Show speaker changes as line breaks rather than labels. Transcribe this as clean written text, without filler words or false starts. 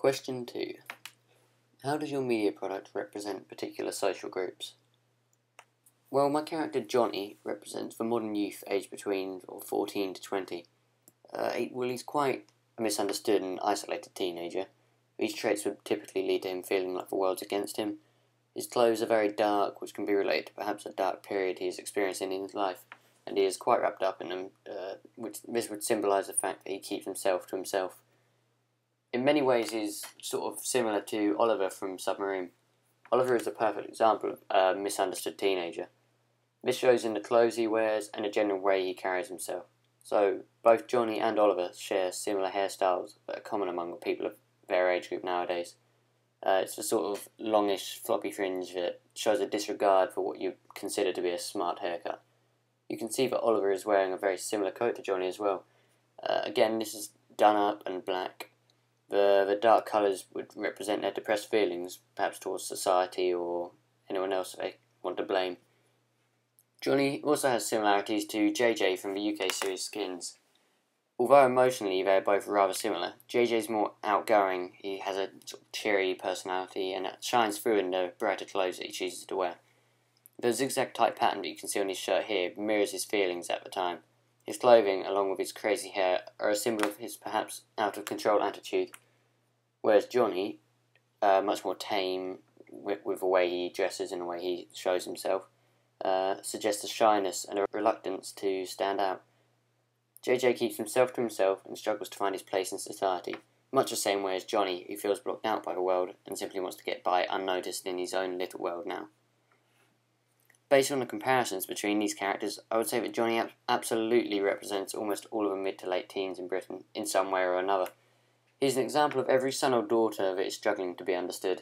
Question 2. How does your media product represent particular social groups? Well, my character Johnny represents the modern youth aged between 14 to 20. He's quite a misunderstood and isolated teenager. These traits would typically lead to him feeling like the world's against him. His clothes are very dark, which can be related to perhaps a dark period he is experiencing in his life, and he is quite wrapped up in them, this would symbolise the fact that he keeps himself to himself. In many ways, he's sort of similar to Oliver from Submarine. Oliver is a perfect example of a misunderstood teenager. This shows in the clothes he wears and the general way he carries himself. So, both Johnny and Oliver share similar hairstyles that are common among the people of their age group nowadays. It's a sort of longish, floppy fringe that shows a disregard for what you consider to be a smart haircut. You can see that Oliver is wearing a very similar coat to Johnny as well. Again, this is done up and black. The dark colours would represent their depressed feelings, perhaps towards society or anyone else they want to blame. Johnny also has similarities to JJ from the UK series Skins. Although emotionally they are both rather similar, JJ's more outgoing, he has a sort of cheery personality and that shines through in the brighter clothes that he chooses to wear. The zigzag type pattern that you can see on his shirt here mirrors his feelings at the time. His clothing, along with his crazy hair, are a symbol of his perhaps out-of-control attitude, whereas Johnny, much more tame with the way he dresses and the way he shows himself, suggests a shyness and a reluctance to stand out. JJ keeps himself to himself and struggles to find his place in society, much the same way as Johnny, who feels blocked out by the world and simply wants to get by unnoticed in his own little world now. Based on the comparisons between these characters, I would say that Johnny absolutely represents almost all of the mid to late teens in Britain, in some way or another. He's an example of every son or daughter that is struggling to be understood.